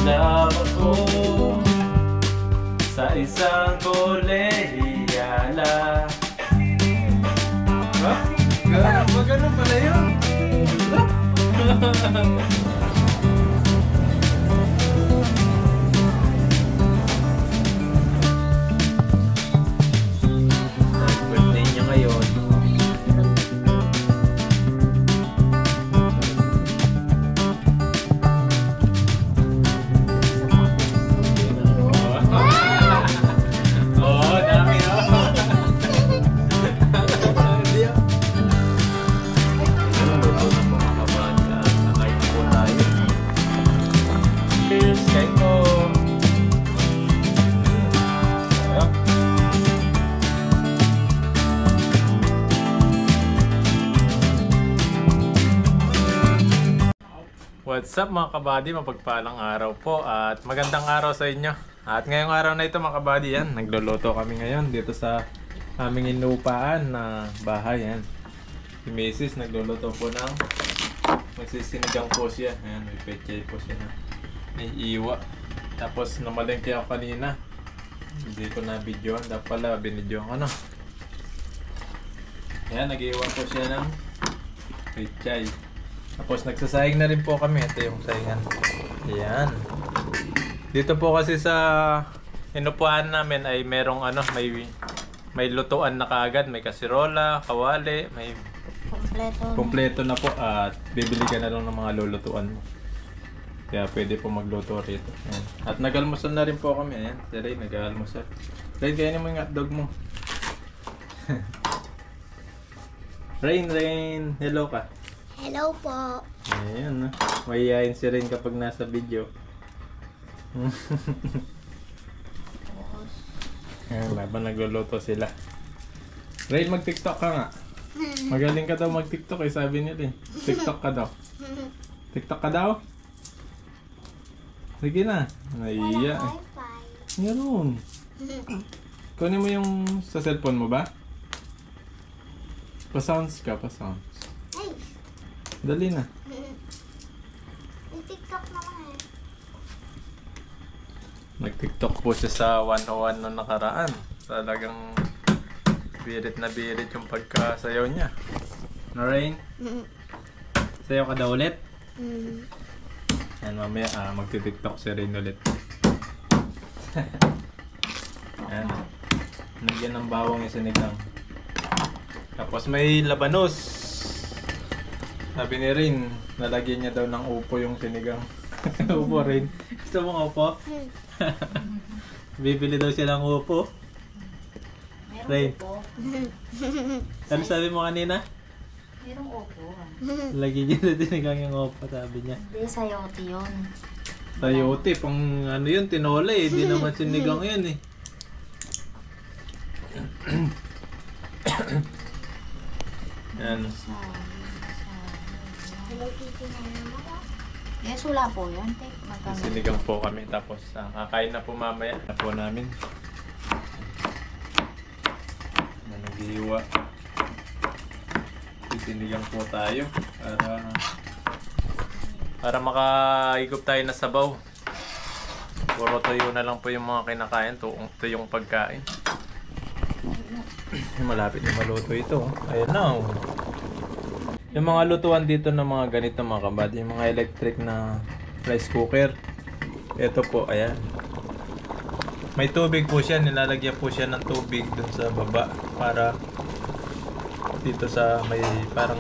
Nagsisimula ako sa isang kolehiyala. Ha? Ganun pala yun. Birthday niya ngayon. What's up mga kabady, mapagpalang araw po at magandang araw sa inyo. At ngayong araw na ito mga kabady, yan, nagluluto kami ngayon dito sa aming inupaan na bahay. Yan. Si Mrs. nagluluto po ng magsisinigang po siya. Ayan, may pechay po siya na may iwa. Tapos namalengke ako kanina, hindi ko na videoan, dapat pala binidyoan ko na. Ayan, nag-iwa po siya ng pechay. Tapos nagsasayang na rin po kami. Ito yung sayangan. Ayan. Dito po kasi sa inupuan namin ay merong ano, may lutuan na kaagad. May kasirola, kawali, may kompleto na po. At bibili ka na lang ng mga lulutuan mo. Kaya pwede po magluto rito. Ayan. At nag-almusal na rin po kami. Ayan. Si Ray nag-almusal. Ray, kainin mo yung hotdog mo. Rain. Hello ka. Hello po. Ayan, mahihayin si Rain kapag nasa video. Ayan, habang nagluluto sila. Rain, mag-tiktok ka nga. Magaling ka daw mag-tiktok eh, sabi nila eh. Tiktok ka daw. Tiktok ka daw? Sige na. Nahiya eh. Ngayon. Kunin mo yung sa cellphone mo ba? Pa-sounds ka, pa-sounds. Dali na. TikTok naman eh. Nag-tiktok po siya sa 101 noong nakaraan. Talagang birit na birit yung pagkasayaw niya. No, Rain? Sayaw ka daw ulit? Yan, mamaya magti-tiktok si Rain ulit. Yan. Nagyan ng bawang yung sinigang. Tapos may labanos. Sabi ni Rain, nalagyan niya daw ng upo yung sinigang. Upo, Rain. Gusto mong upo? Bibili daw siya ng upo. Rain. Upo. Ano sabi mo kanina? Merong upo. Lagyan niya na sinigang yung upo, sabi niya. Hindi, sayote yun. Sayote, pang ano yun, tinola eh. Hindi naman sinigang yun eh. Yan. Yes, wala po yan. Sinigang po kami. Tapos kakain na po mamaya na po namin. Nag-iwa. Sinigang po tayo para makaigop tayo na sabaw. Puro tuyo na lang po yung mga kinakain. Tuyong pagkain. Malapit na maluto ito. Ayan na. Yung mga lutuan dito ng mga ganito mga kabady, yung mga electric na rice cooker. Ito po, ayan. May tubig po siya, nilalagyan po siya ng tubig dun sa baba para dito sa may parang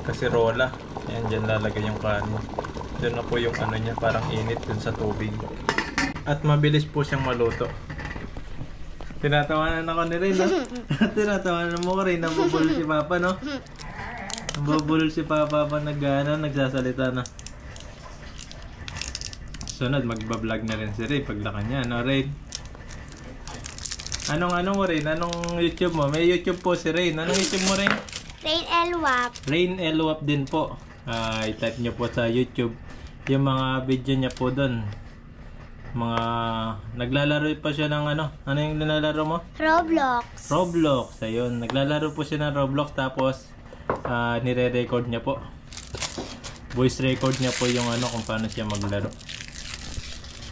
kasirola. Ayan, dyan lalagay yung kanin. Dun na po yung ano niya, parang init dun sa tubig. At mabilis po siyang maluto. Tinatawanan ako ni Ray, no? Tinatawanan mo ko rin, nabubulol si Papa, no? Nabubulol si Papa pa nagsasalita na. Sunod, magbablog na rin si Ray paglaka niya, no, Ray? Anong mo, Ray? Anong YouTube mo? May YouTube po si Ray. Anong YouTube mo, Ray? Rain Elwap. Rain Elwap din po. I-type nyo po sa YouTube yung mga video niya po doon. Mga naglalaro pa siya ng ano yung nilalaro mo? Roblox. Ayun, naglalaro po siya ng Roblox tapos nire-record niya po. Voice record niya po yung ano kung paano siya maglaro.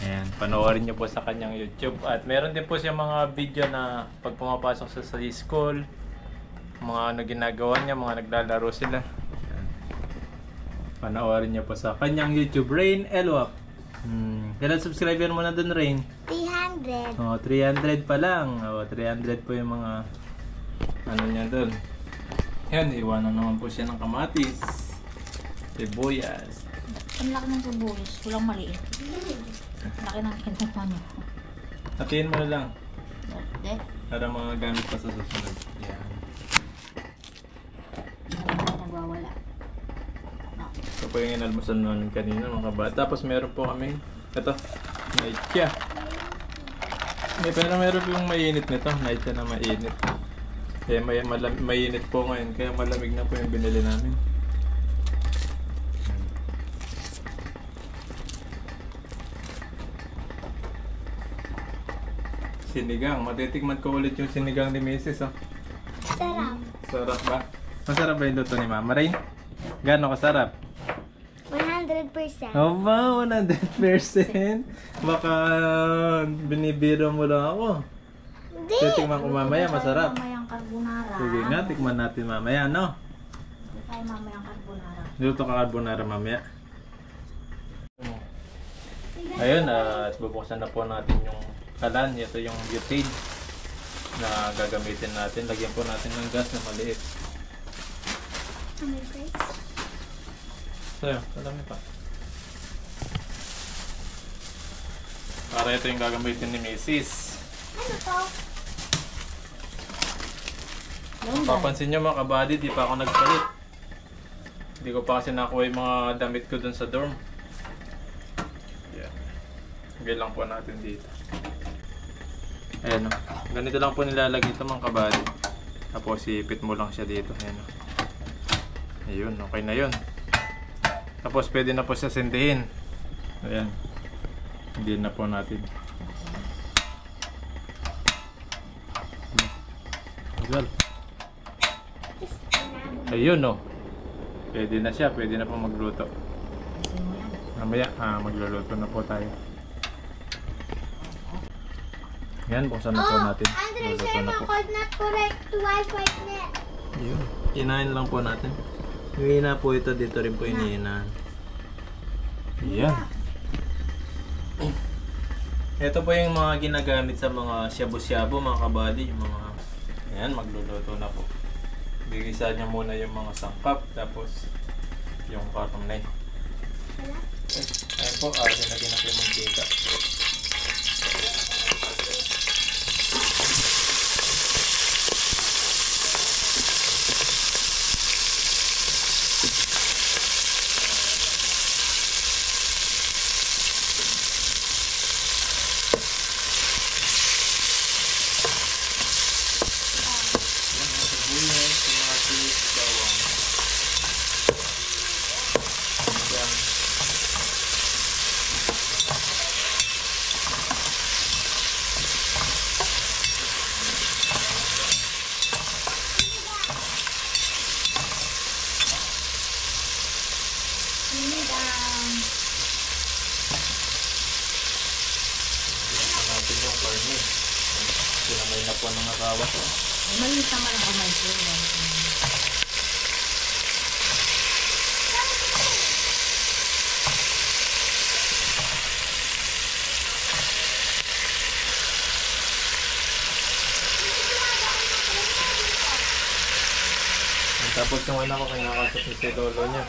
Ayan, panoorin niyo po sa kanyang YouTube. At meron din po siya mga video na pag pumapasok sa school, mga ano ginagawa niya, mga naglalaro sila. Ayan. Panoorin niyo po sa kanyang YouTube, Rain Elwap. Kailan subscriber mo na dun, Rain? 300. Oh, 300 pa lang. Oh, 300 po yung mga ano niya dun. Yan, iwanan naman po siya ng kamatis. Sibuyas. Ang laki ng sibuyas. Walang maliit. Laki ng kinuha niya. Hatiin mo na lang. Dek. Para mga gamit pa sa susunod. Yan. Hindi na nagwawala. No. Ito po yung inalmusal namin kanina mga kabata. Tapos meron po kami, ito, naitya. Pero meron po yung mainit nito, naitya na mainit. Kaya mainit po ngayon, kaya malamig na po yung binili namin. Sinigang, matitikman ko ulit yung sinigang ni Mrs. Oh. Sarap. Sarap ba? Masarap ba yung luto ni Mama Rain? Gano'n kasarap? 100%. Aba, 100%? Baka binibiro mo lang ako. Hindi. Titikman ko mamaya, masarap. Mamayang carbonara. Sige nga, tikman natin mamaya, no? Tayo mamayang carbonara. Luto ka carbonara mamaya. Ayun, at bubuksan na po natin yung kalan. Ito yung butane na gagamitin natin. Lagyan po natin ng gas na maliit. So, alam niyo pa. Para ito yung gagamitin ni Mrs. Ano to? Yung Papansin nyo mga kabady, di pa ako nagpalit. Hindi ko pa kasi nakuha yung mga damit ko dun sa dorm. Yan. Lagay lang po natin dito. Ayan o. Ganito lang po nilalagay ito mga kabady. Tapos ipit mo lang siya dito. Ayan o. Ayun, okay na yun. Tapos pwede na po siya sindihin. Ayan. Hindi na po natin. Well. Ayun o. Pwede na siya. Pwede na po magluto. Mamaya magluluto na po tayo. Yan, buksan na po natin. Andre, Luluto sir, na po. could not correct to Wi-Fi net. Ayun. Hinahin lang po natin. Hihina po ito. Dito rin po hinihinahan. Yan. Ito po yung mga ginagamit sa mga shabu-shabu mga kabady. Yung mga... Ayan, magluluto na po. Bigisa niya muna yung mga sangkap. Tapos yung karne. Ayan po. Dinagyan na po yung mantika. Natin yung karne. Sinamay na po ng akawas. maliit naman ang kamay ko. Tapos yung anak ko kinakasap ni si lolo niya.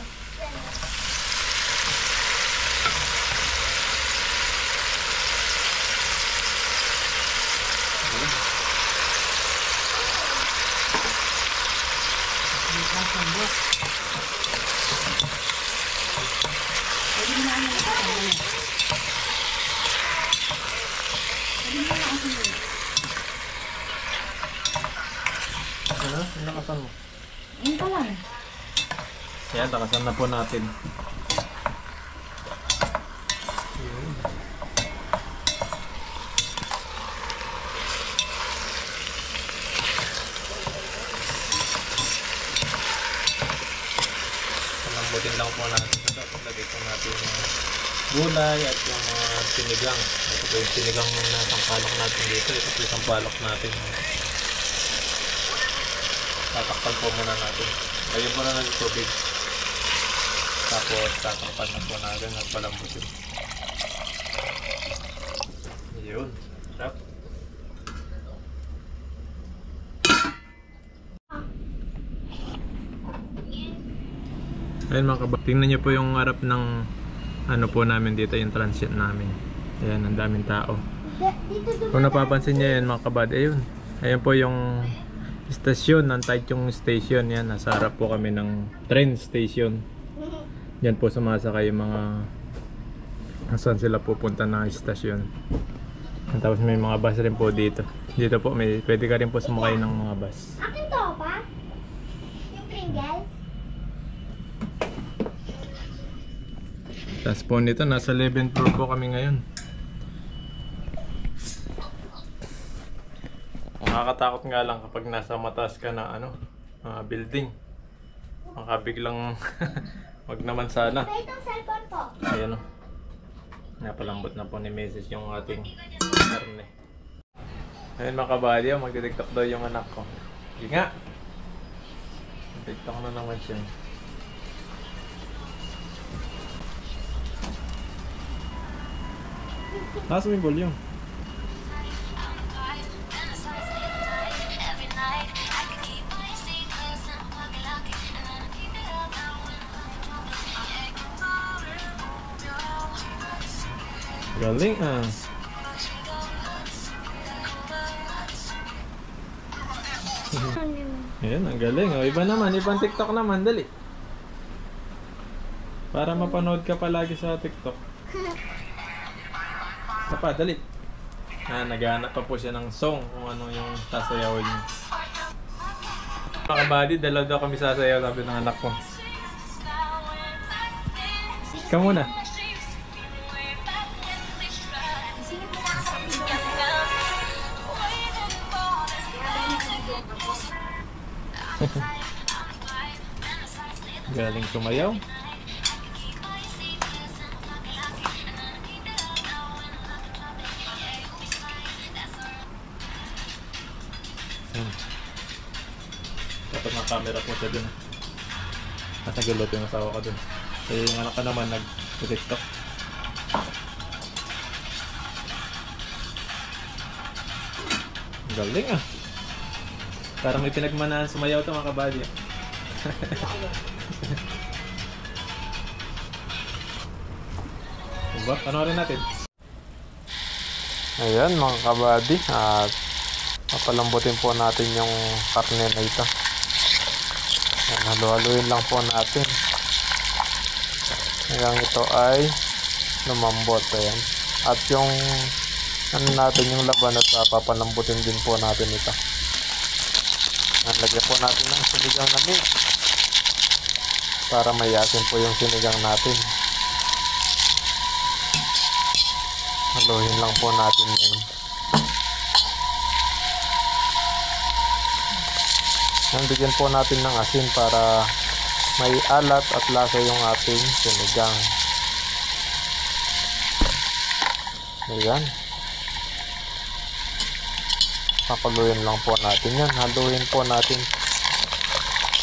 Ano? Nakasan mo? Yun pa lang. Yan, takasan na po natin. Palambutin lang po natin. Tapos lagay po natin yung gulay at yung mga sinigang. Ito po yung sinigang na sampalok natin dito. Ito po yung sampalok natin. Tatakpan po muna natin. Lagyan muna ng tubig. Tapos tatakpan na po natin at palambutin. Yun. Sarap. Ayun mga kabab. Tingnan nyo po yung harap ng ano po namin dito, yung transit namin. Ayan, ang daming tao. Kung napapansin nyo yan mga kabad, ayun. Ayun po yung stasyon, ng Taichung Station. Yan, nasa harap po kami ng train station. Yan po sumasakay yung mga saan sila pupunta na stasyon. Tapos may mga bus rin po dito. Dito po, pwede ka rin po sumakay ng mga bus. Akin to pa? Yung Pringles? Tapos po nito, nasa 11th floor po kami ngayon. Nakakatakot nga lang kapag nasa mataas ka na building. Makabiglang wag naman sana. Ito itong cellphone po. Ayan o. Napalambot na po ni Mrs. yung ating karne. Ayun mga kabady, magdi-tiktok daw yung anak ko. Sige nga. TikTok na naman siya. Taas mo yung volume. Galing ah. Ayan, ang galing. O, iba naman, ibang TikTok naman, dali. Para mapanood ka palagi sa TikTok. Isa pa, dali. Naghahanap pa po siya ng song kung ano yung sasayawin niya. Mga kabady, dalaw daw kami sasayaw, sabi ng anak ko. Ikaw muna. Galing sumayaw. Dapat ng camera po siya dun. At naguloto yung asawa ko dun. Kaya yung anak ka naman nag-tiktok. Galing ah. Parang may pinagmanahan sumayaw ito mga kabady. Diba? Panoorin natin. Ayan mga kabady. At papalambutin po natin yung karne na ito. Halu-haluin lang po natin. Hanggang ito ay lumambot. Ayan. At yung natin yung laban at papalambutin din po natin ito. Lagyan po natin ng sinigang na mix para mayasin po yung sinigang natin. Haluhin lang po natin yun. Bigyan po natin ng asin para may alat at lasa yung ating sinigang. Ayan. Pakuluin lang po natin yan. Haluin po natin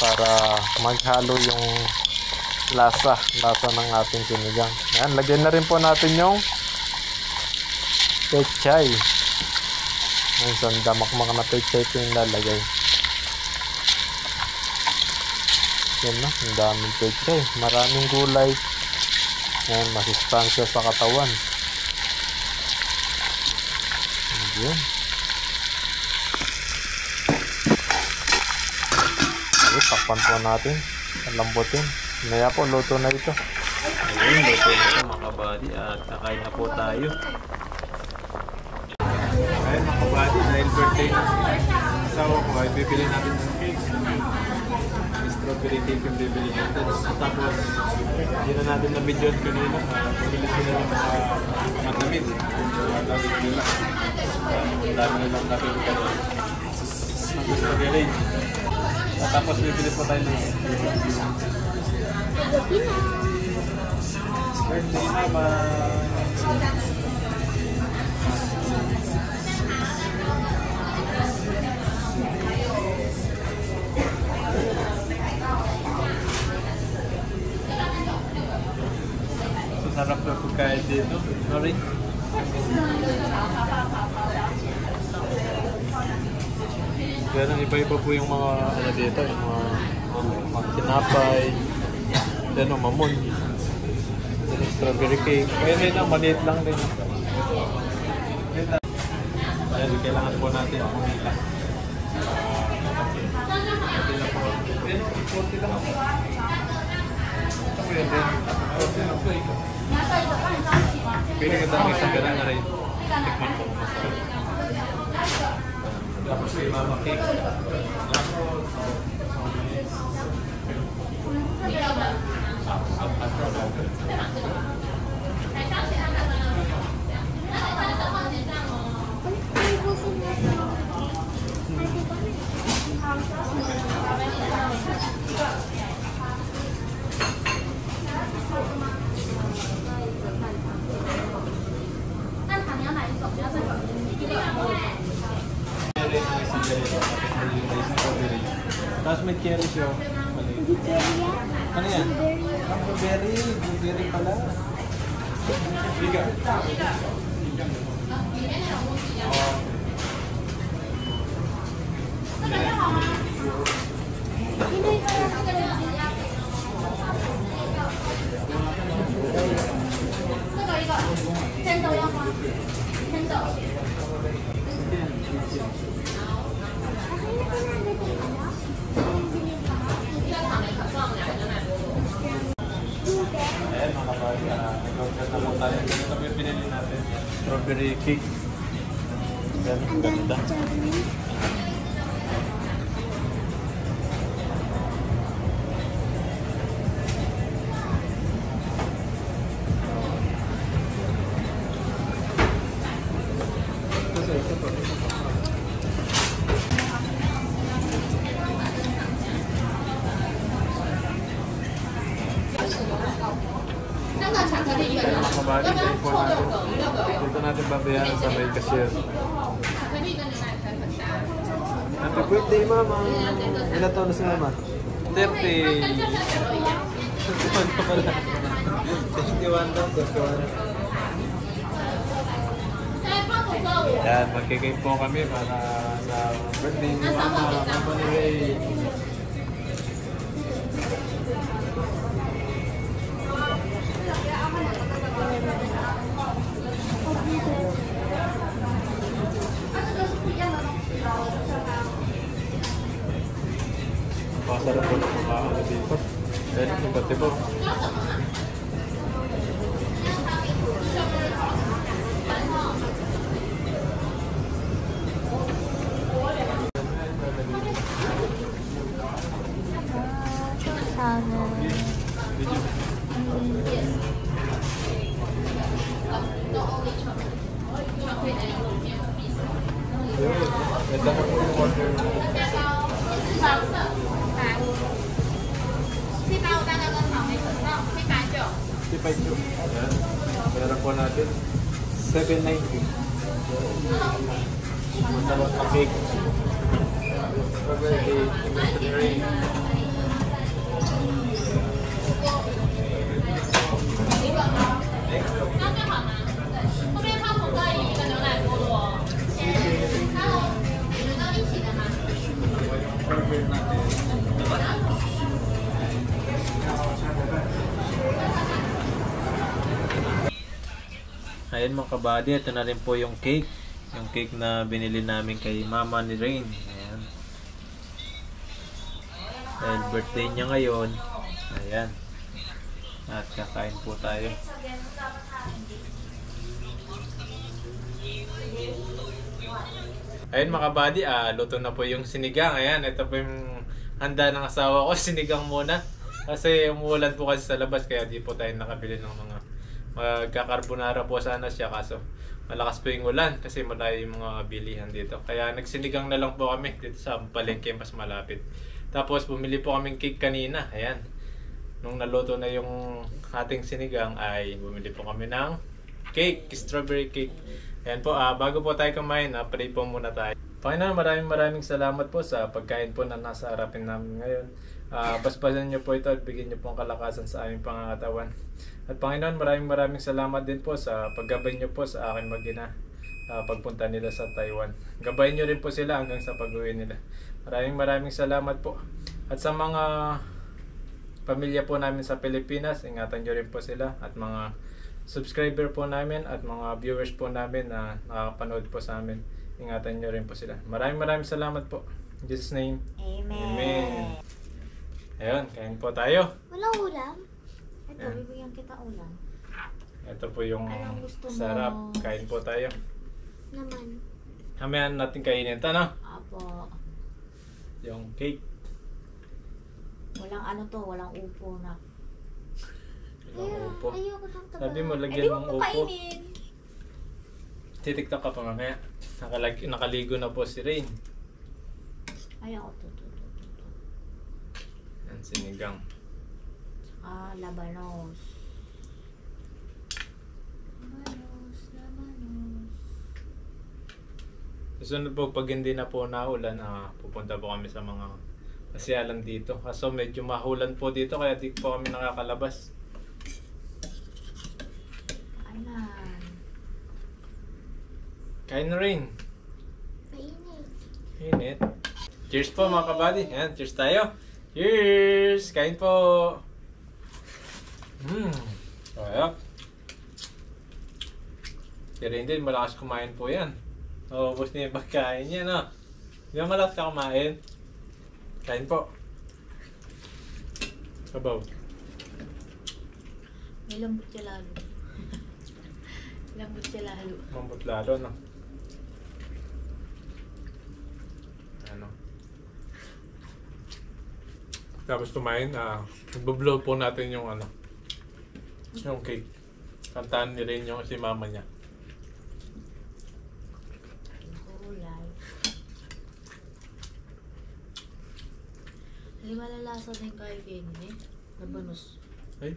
para maghalo yung lasa ng ating sinigang. Ayan, lagyan na rin po natin yung pechay. Minsan damakmak na pechay po yung lalagay. Yan na, ang daming pechay. Maraming gulay. Ayan, masustansya sa katawan. Ayan. Takpan po natin, lambutin. Maya po, luto na ito. Ayun, luto na ito mga kabady at kakain na po tayo. Ayun mga kabady, dahil birthday na asawa ko ay bibili natin ng cake. Strawberry cake yung bibili natin. Tapos, hindi na natin na-video kanina. Bumili sila ng mga matamid. Matamid nila. Ang dami na lang natin kanina. Ang strawberry. Tapos bibili po tayo ng Birthday naman. Sarap na pagkain dito. Sorry. Ganun, iba-iba po yung mga ano dito, yung mga tinapay. Yan o, mamon. Yan, strawberry cake. Kaya nila lang, maliit lang din. Ayan, kailangan po natin pumila. Pero, 40 lang ako. Ito po yun din. 40 lang po eh. Pili ka dami isang ganun na rin. Tikman po masarap. Tapos kay Mama Cake. Tapos may cherry siya. Ano yan? Blueberry. Blueberry pala. Biga. Ayan mga kabali, nag-order na po tayo. Ganito po yung pinili natin. Strawberry cake. Ganda. Ito po. Ayan mga kabali, kayo po natin. Dito natin babayaran sa may cashier. Happy birthday, Mama! Ilan taon na si Mama? 30. 31 pa pala. 61 daw, 61. Yan, magkikip po kami para sa birthday ni Mama, Mama ni Ray. Masarap po ng mga ano dito. Ayan, iba't iba. Ganda na po yung order. Pipacho. Ayan. Meron po natin. 790. Masarap na cake. Strawberry cake. Ayan mga kabady, ito na rin po yung cake. Yung cake na binili namin kay Mama ni Rain. Ayan. Dahil birthday niya ngayon. Ayan. At kakain po tayo. Ayan mga kabady, luto na po yung sinigang. Ayan, ito po yung handa ng asawa ko. Sinigang muna. Kasi umuulan po kasi sa labas kaya di po tayo nakabili ng mga magkakarbonara po sana siya, kaso malakas po yung ulan kasi malayo yung mga bilihan dito. Kaya nagsinigang na lang po kami dito sa palengke mas malapit. Tapos bumili po kaming cake kanina. Ayan. nung naluto na yung ating sinigang ay bumili po kami ng cake, strawberry cake. Ayan po, bago po tayo kumain, pray po muna tayo. Panginoon, maraming salamat po sa pagkain po na nasa harapin namin ngayon. Paspasan niyo po ito at bigyan niyo po ang kalakasan sa aming pangangatawan. At Panginoon, maraming salamat din po sa paggabay niyo po sa akin mag-ina pagpunta nila sa Taiwan. Gabayin niyo rin po sila hanggang sa pag-uwi nila. Maraming salamat po. At sa mga pamilya po namin sa Pilipinas, ingatan niyo rin po sila at mga subscriber po namin at mga viewers po namin na nakakapanood po sa amin. Ingatan niyo rin po sila. Maraming salamat po. In Jesus' name. Amen. Amen. Ayun, kain po tayo. Walang ulam? Ito, Yan. bibigyan kita ulam. Ito po yung Anong gusto mo? sarap. Kain po tayo. Naman. Mamaya natin kainin ito, no? Apo. Yung cake. Walang ano to, walang upo na. Yung upo. Ayoko ng taba. Sabi mo, Eh, di lagyan mo mong po upo. kainin. Titiktok ka pa mamaya. Nakaligo na po si Rain. Ay, ako to. Yan, sinigang. Labanos. Labanos. Susunod po, pag hindi na po naulan, pupunta po kami sa mga pasyalan dito. Kaso medyo mahulan po dito, kaya di po kami nakakalabas. Ayan. Kain na rin. Mainit. Init. Cheers po mga kabady. Yan, cheers tayo. Cheers! Kain po! Kaya. Si Rain din, malakas kumain po yan. Ubus niya yung pagkain niya, no? Di ba malakas ka kumain? Kain po. Sabaw. May lambot siya lalo. Lambot siya lalo. Mambot lalo, no? Ano? Tapos kumain, nagbo-blow po natin yung ano, yung cake. Kantaan ni Rain yung si mama niya. Kulay. Hindi malalasa din kayo kainin eh. Labanos. Ay,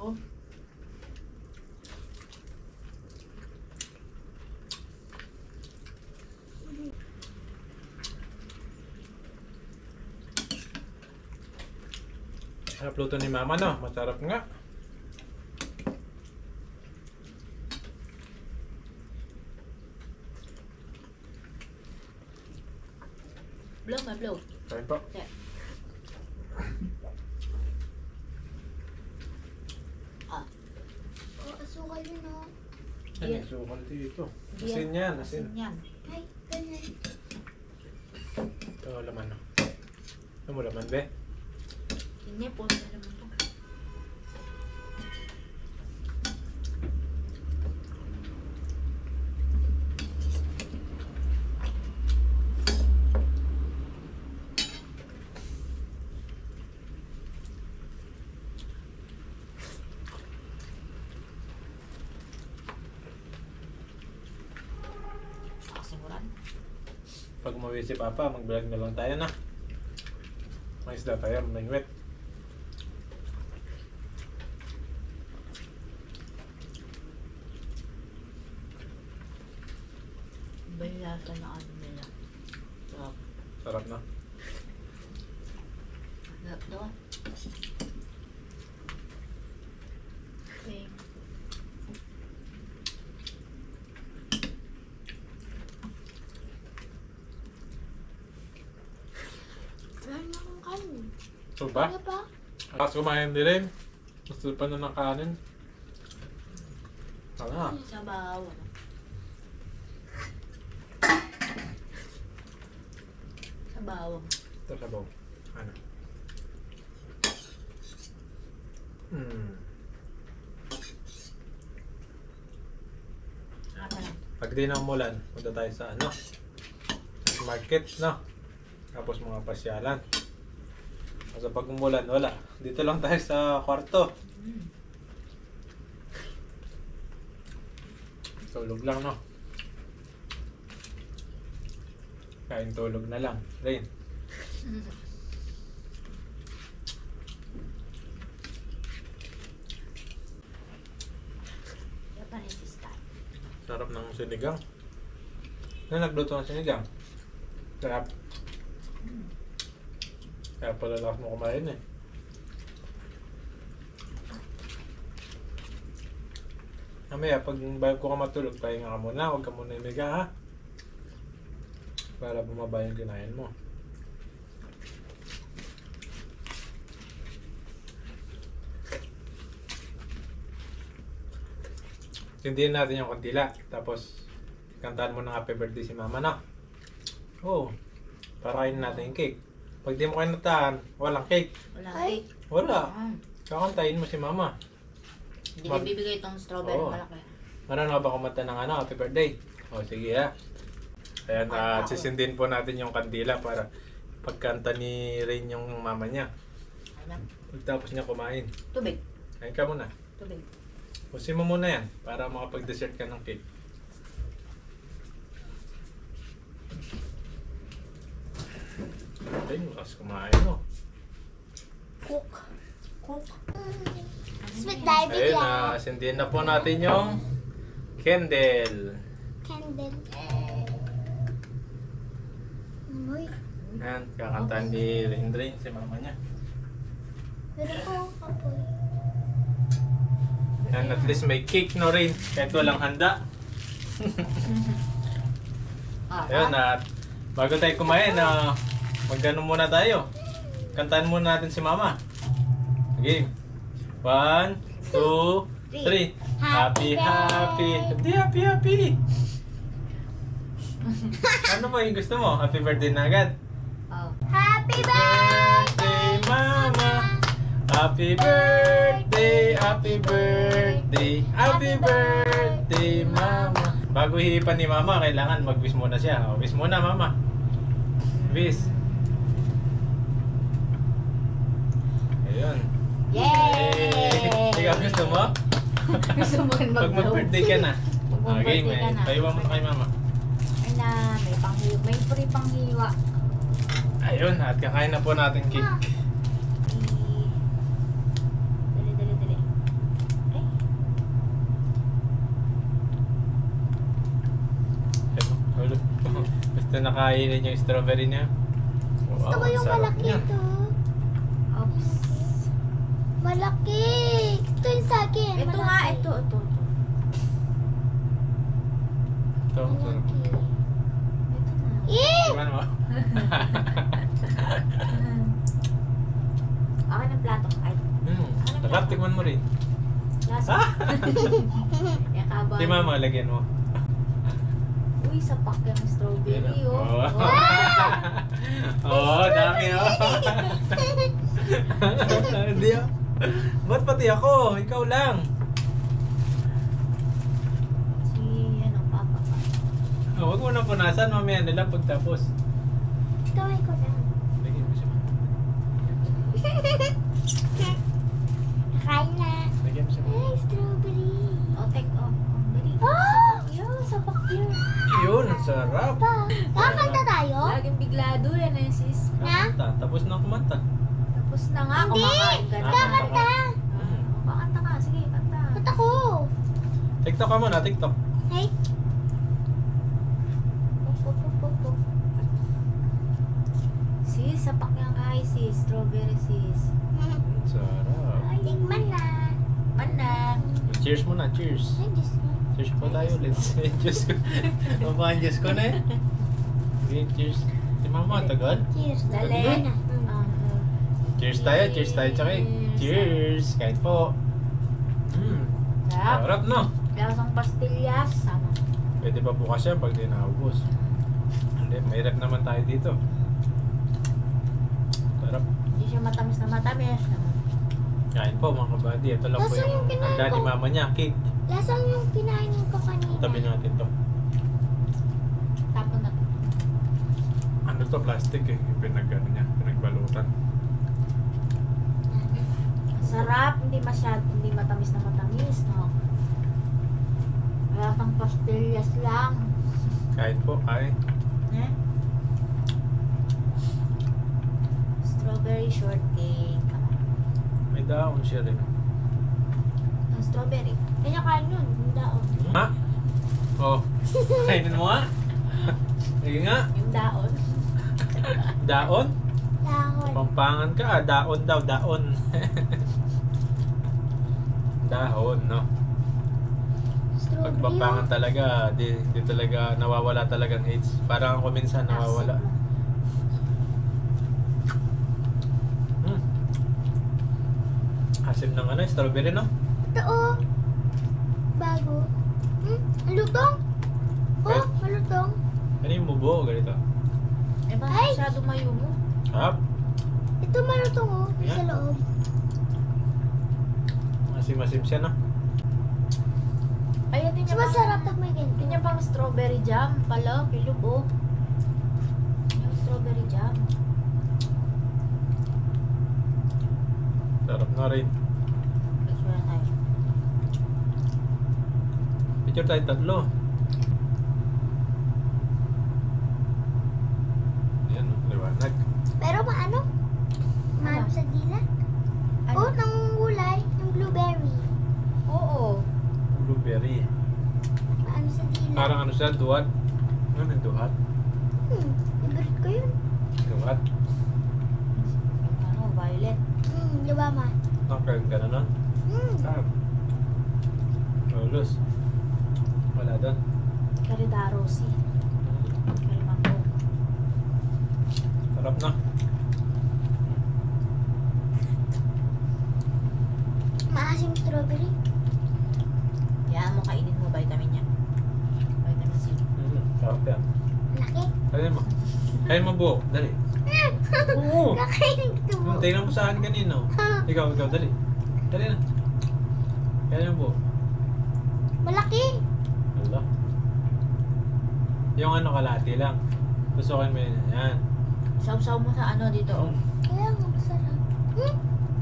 Oh. sarap luto ni mama, no? Masarap nga. Blow ka, blow. Kain po. Yeah. Oh, asukal yun, oh. Ay, Yan. sukal dito. Yan. Asin yan, asin. Asin yan. Ay, ganyan. Ito, laman, no? Ito mo laman, be? Hindi po. Ano naman to? Kasimuran. Pag umuwi si Papa, mag-vlog na lang tayo, na. May isda tayo, may wet. Iba yung lasa na ano nila. Sarap. Sarap na. Sarap doon. Okay. Meron akong kanin. Ito ba? Ano pa? Tapos kumain din rin. Gusto pa na ng kanin. Tara. Sabaw. Sabaw. Ito sabaw. Ano? Ano lang. Pag di na umulan, punta tayo sa ano? Market, no? Tapos mga pasyalan. Kasi pag umulan, wala. Dito lang tayo sa kwarto. Tulog lang, no? Kain tulog na lang. Rain. Japanese style. Sarap ng sinigang. Ano nagluto ng sinigang? Sarap. Kaya pala lakas mo kumain eh. Mamaya, pag bago ko ka matulog, pahinga ka muna. Huwag ka muna imiga, ha? Para bumaba yung kinain mo. Sindihin natin yung kandila. Tapos, kantahan mo ng happy birthday si mama na. Oo. Para kainin natin yung cake. Pag di mo kinatahan, walang cake. Wala Ay. cake. Wala. Ah, Kakantahin mo si mama. Hindi ko bibigay itong strawberry Oo. malaki. Meron ka ba kumanta ng ano, happy birthday? O sige ha. Ayan, at sisindin po natin yung kandila para pagkanta ni Rain yung mama niya. Ayan. Pagtapos niya kumain. Tubig. Kain ka muna. Tubig. Pusin mo muna yan para makapag-dessert ka ng cake. Ay, lakas kumain mo. Cook. Cook. Sweet Daddy Ayun, yan. sindihin na po natin yung candle. Candle. Uy. Ayan, kakantahan ni Rain si mama niya. Pero ko kapoy. And at least may cake no Rain, kahit walang handa. Ayun, at bago tayo kumain, mag-ano muna tayo. Kantahan muna natin si mama. Game. 1, 2, 3. Happy, happy. Hindi, happy, happy. Ano ba yung gusto mo? Happy birthday na agad. Oh. Happy birthday, Birthday, mama. Happy birthday, happy birthday, happy birthday, mama. Bago hihipan ni mama, kailangan mag-wish muna siya. O, wish muna, mama. Wish. Ayun. Yay! Ikaw gusto mo? Gusto mo rin Pag mag-blow. mag-birthday ka na. Pag Okay, mag-birthday ka na. paiwa mo na kay mama. Ay na, may free panghiwa. Ayun, at kakain na po natin cake. Dali, dali, dali. Ay, Ayun, gusto na kainin yung strawberry niya. Gusto ko yung sarap malaki niya. ito. oops. Malaki. Ito yung sa akin. Ito nga, ito. Ito, sarap. Malaki. Ito na. Eh! Tingnan mo. Akin ang plato. Ay, Sarap, tikman mo rin. lasa. Yung kaban. Si mama, lagyan mo. Uy, sapak yung strawberry, oh. Oo, Oh. oh, dami oh. Hindi ah. Ba't pati ako? Ikaw lang. Si, ano, papa pa. Oh, huwag mo na punasan, mamaya nila pagtapos. Gawin ko na. Lagyan mo siya. Kain na. Lagyan mo siya. Ay, strawberry. Oh, take off. Dali. Ah! Sapak yun. Yun, ang sarap. Pa. Kakanta tayo? Laging biglado yan eh, sis. Na? Kumanta. Tapos na kumanta. Tapos na nga, Hindi! kumakain ka na. Kakanta. Kakanta ka, sige, kanta. Kanta ko. TikTok ka muna, TikTok. Hey. Pop. Sis, sapak yan kay sis. Strawberry sis. Ang sarap. Tikman na. Mana. Cheers muna, cheers. Ay, Diyos ko. Cheers po tayo ulit. Cheers ko. Mapaan Diyos ko na eh. Okay, cheers. Si mama, tagal. Cheers. Dali. Ano? Cheers tayo, tsaka eh. Cheers. Kahit po. Sarap. Sarap no? Lasang pastillas. Sama. Pwede pa bukas yan pag di naubos. Hindi, mahirap naman tayo dito. Sarap. Hindi siya matamis na matamis. Kain po mga kabady. Ito lang po Nasaan yung yung kinain handa ni ko? mama niya. Cake. Lasang yung kinain ko kanina. Tabi natin to. Tapon na to. Ano to? Plastic eh. Yung pinagbalutan. Sarap. Hindi matamis na matamis. No? Lasang pastillas lang. Kain po. Kain. Eh? Strawberry shortcake. May daon siya rin. Strawberry. Kanya ka nun, yung daon. Ha? Oh. Kainin mo nga. Sige nga. Yung daon. Daon? Daon. Pampangan ka. Daon daw. Daon. Dahon, no? Pag Strawberry. pampangan talaga, di talaga nawawala talagang AIDS. Parang ako minsan nawawala. Asim ng ano, strawberry, no? Ito oh. Bago. Ang lutong. Oh, Okay. malutong. Ano yung mubo? Ganito. Eh, ba Ay! masyado mayumo? Hap. Ito malutong oh. Yung sa Yan. loob. Asim-asim siya, no? Ay, ito Mas niya masarap pag may ganito. Ito niya pang strawberry jam pala. Pilubo. Yung strawberry jam. Sarap na rin. Picture na tayo. Picture tayo tatlo. Yan, liwanag. Pero maano? Maano sa dila? Ano? Oh, nangungulay. Yung blueberry. Oo. Blueberry. Maano sa dila? Parang ano siya, duwat. Ano yung duwat? Favorite ko yun. Duwat. Yung ano, violet. Di ba ma? Nakakain ka na nun? Ah. Lulus. Wala doon. Caridaro si. Carimango. Sarap na. Maasim strawberry. Yan mo, kainin mo vitamin yan. Vitamin C. Sarap yan. Laki. Kainin mo. Kainin mo buo. Dali. Oo. Kakainin ko mo. Tingnan mo sa akin kanino. Ikaw, dali. Dali na. Kainin mo buo. Malaki. Wala. Yung ano, kalati lang. Tusukin mo yun. Yan. Saw-saw mo sa ano dito. Oh. Kaya nga masarap.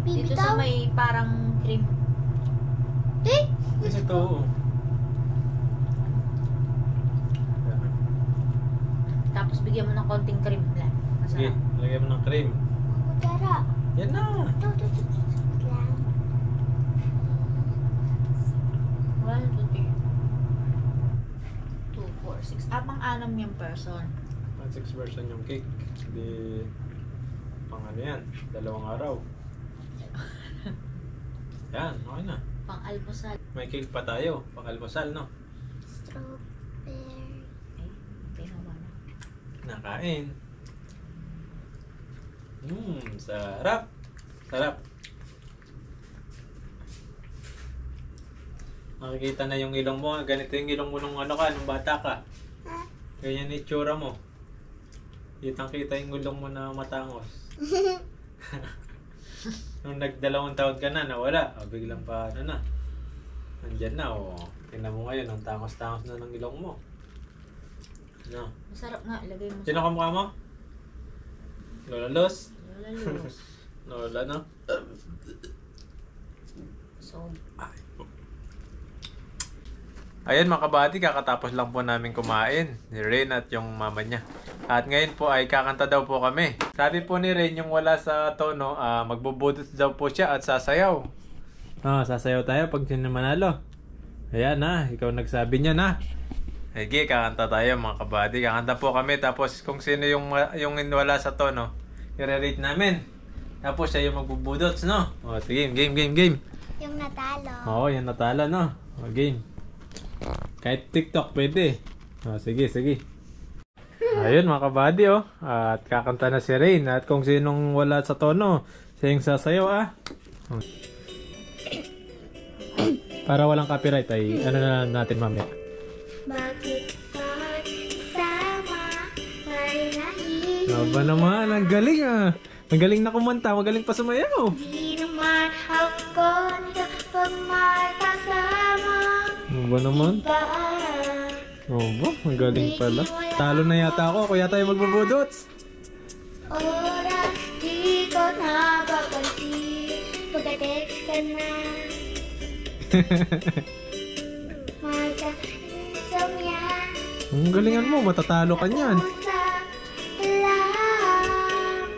Dito sa Bibitaw. may parang cream. Eh! Kasi ito. Yan. Tapos bigyan mo ng konting cream lang. Sige, Masarap. lagyan mo ng cream. Kutsara. Yan na. Ito lang. 1, 2, 3. 2, 4, 6. Pang-anam yung person. 6 version yung cake. Hindi pang ano yan. 2 araw. Yan, okay na. Pang-almusal. May cake pa tayo. Pang almusal, no? Strawberry. Ay, tinawa na. Nakain. Sarap. Sarap. Makikita na yung ilong mo. Ganito yung ilong mo nung ano ka, nung bata ka. Ganyan yung itsura mo. Kitang-kita yung ilong mo na matangos. Nung nag-2 taon ka na, nawala. Biglang pa, ano na. Nandyan na, tingnan mo ngayon, ang tangos-tangos na ng ilong mo. No. Masarap nga. Ilagay mo Sino ka mukha mo? Lola Los? Lalos. Lola, no? So, Ayan mga kabady, kakatapos lang po namin kumain ni Rain at yung mama niya. At ngayon po ay kakanta daw po kami. Sabi po ni Rain, yung wala sa tono, magbubudot daw po siya at sasayaw. Sasayaw tayo pag sino manalo. Ayan na, ikaw nagsabi niya na. Sige, kakanta tayo mga kabady. Kakanta po kami, tapos kung sino yung wala sa tono, i-rate namin. Tapos siya yung magbubudot, no? Sige, game. Yung natalo. Oo, yung natalo, no? Game. Kahit TikTok pwede. Sige. Ayun mga kabady, at kakanta na si Rain. At kung sinong wala sa tono, siya yung sasayaw, Para walang copyright ay ano na natin mamaya. Bakit pagsama ay nahihirap? Aba naman, ang galing Ang galing na kumanta, magaling pa sumayaw. Di naman ako kapag may kasama. Aba naman. Aba, ang galing pala. Talo na yata ako, kaya tayo magbubudots. Oras di ko napapansin. Pagka-text ka na. Magka-isam yan. Ang galingan mo, matatalo ka niyan. Usap lang.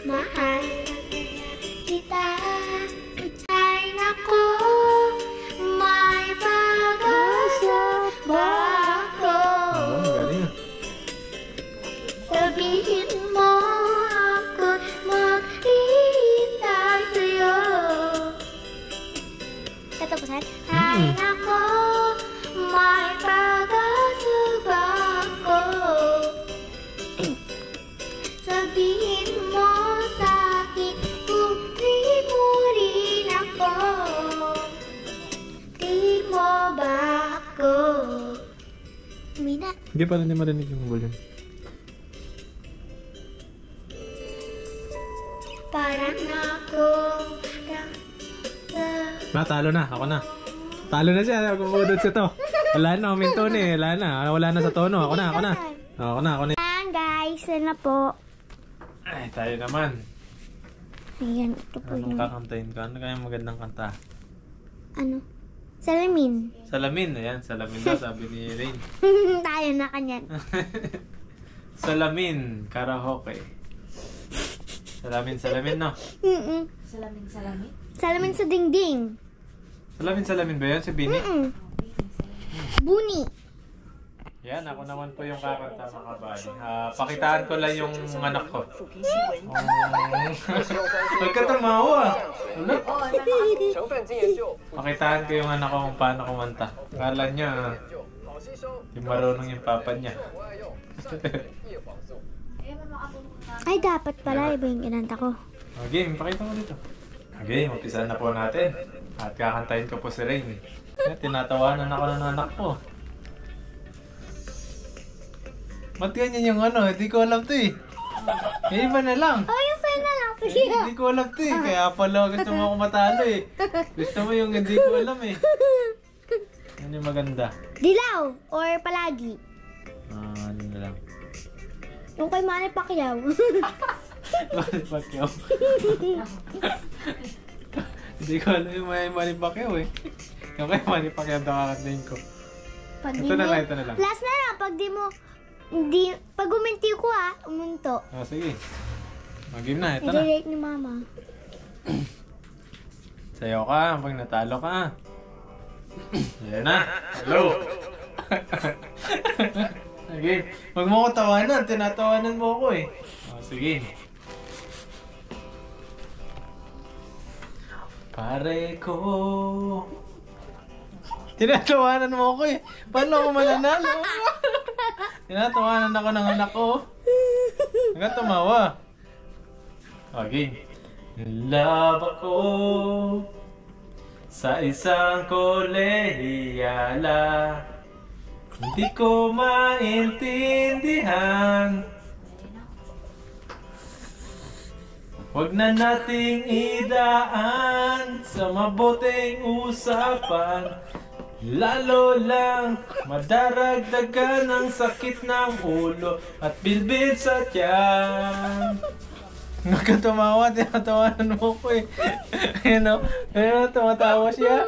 Mahal katapusan. Ay nako, may pag-asa ba ako? Sabihin mo sa'kin kung di mo rin ako. Di mo ba ako? Mina. Hindi pa rin marinig yung volume. Parang akong Talo na. Ako na. Talo na siya. Kumudod siya to. Wala na. Uminto na eh. Wala na sa tono. Ako na. Ako na. Ayan guys, na po. Ay, tayo naman. Ayan, ito po Anong yung... kakantahin ka? Ano kaya magandang kanta? Ano? Salamin. Salamin. Ayan, salamin daw. Sabi ni Rain. Tayo na kanyan. Salamin. Karaoke. Salamin, no? Salamin. Salamin sa dingding. Salamin ba yun? Si Bini? Buni. Yan, ako naman po yung kakanta mga kabady. Pakitaan ko lang yung anak ko. Huwag ka tumawa. Ano? Pakitaan ko yung anak ko kung paano kumanta. Kala niya, yung marunong yung papa niya. Ay, dapat pala iba yung kinanta ko. Game, pakita mo dito. Game, umpisa na po natin. At kakantahin ko po si Rain. Tinatawanan ako ng anak ko. Ba't ganyan yung ano? Hindi ko alam to eh. Iba na lang. Oh, yung sa'yo na lang. Sige. Hindi ko alam to eh. Kaya pala gusto mo ako matalo eh. Gusto mo yung hindi ko alam eh. Ano yung maganda? Dilaw or palagi. Ano na lang. Yung kay Manny Pacquiao. Manny Pacquiao. Hindi ko alam yung may Manny Pacquiao eh. Yung kay Manny Pacquiao nakakantayin ko. Ito na lang. Last na lang. Pag uminti ko umunto. Sige. Mag-game na. Ito na. Nag-rate ni Mama. Sayaw ka pag natalo ka. Yan na. Hello. Sige. Huwag mo ko tawanan. Tinatawanan mo ako eh. Sige. Pare ko. Tinatawanan mo ako eh. Paano ako mananalo? Tinatawanan ako ng anak ko. Hanggang tumawa. Okay. Love ako sa isang kolehiyala. Hindi ko maintindihan. Huwag na nating idaan sa mabuting usapan. Lalo lang madaragdagan ng sakit ng ulo at bilbil sa tiyan. Nagkatumawa, tinatawanan mo ko eh. Ayun o, tumatawa siya.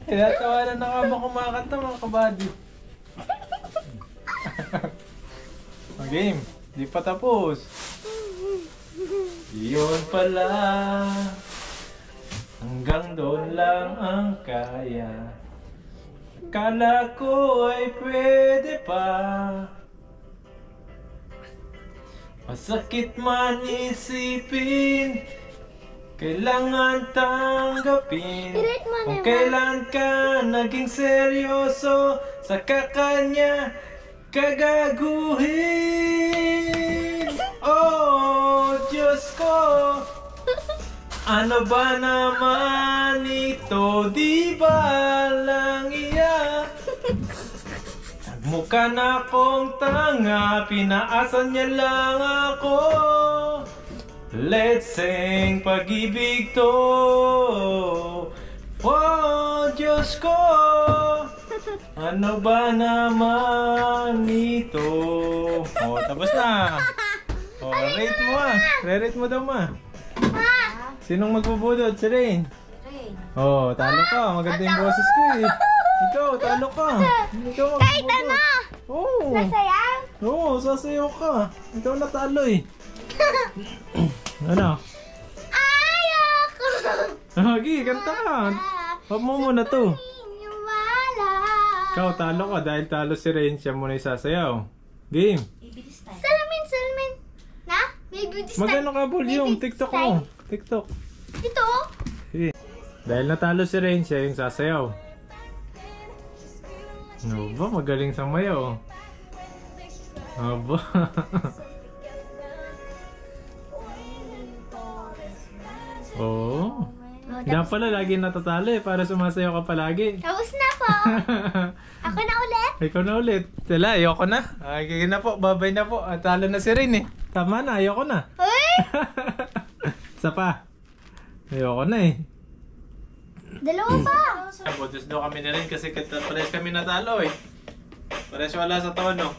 Tinatawanan na ka ba kumakanta mga kabady? Game, di pa tapos. Yun pala, hanggang doon lang ang kaya. Akala ko ay pwede pa. Masakit man isipin, kailangan tanggapin. Kung kailan ka naging seryoso, saka kanya kagaguhin. Oh, Diyos ko, ano ba naman ito? Di ba lang iyak? Mukha na akong tanga, pinaasan niya lang ako. Let's sing pag-ibig to. Oh, Diyos ko, ano ba naman ito? Oh, tapos na. Oh, rate mo Re-rate mo daw Sinong magbubudod? Si Rain. Oh, talo ka. Maganda yung boses ko eh. Ikaw, talo ka. Ikaw Kahit ano! Oo. Nasayaw? Oo, sasayaw ka. Ikaw natalo eh. Ano? Ayoko! Okay, kanta ka. Pop mo muna to. Iniwala. Ikaw, talo ka. Dahil talo si Rain, siya muna yung sasayaw. Game. Salamin. Na? May beauty style. Magano ka volume? Maybe TikTok style. mo. TikTok. Ito? Sige. Dahil natalo si Rain, siya yung sasayaw. Ano ba? Magaling sumayaw. Aba. Oo. Diyan pala lagi natatalo eh, para sumasayaw ka palagi. Tapos na po. Ako na ulit. Ikaw na ulit. Sila, ayoko na. Okay na po, babay na po. At talo na si Rain eh. Tama na, ayoko na. Uy! Isa pa. Ayoko na eh. Dalawa pa. Butis daw kami na rin kasi pares kami natalo eh. Pares wala sa tono.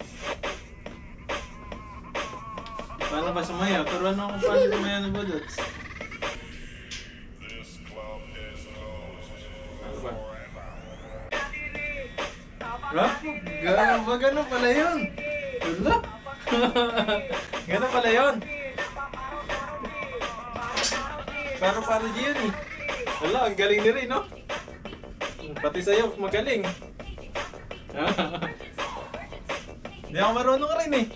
Paano ba sumayaw? Turuan ako kung paano sumayaw ng budots. Ano ba? Gano'n pala yun? Wala? Gano'n pala yun? Paano yun eh? Wala, ang galing ni rin, no? Pati sa'yo, magaling. Hindi ako marunong rin eh.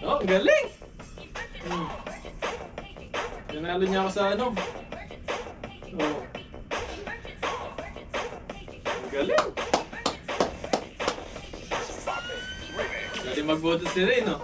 Oh, ang galing! Tinalo niya ako sa ano. Oh. Ang galing! Galing magboto si Ray, no?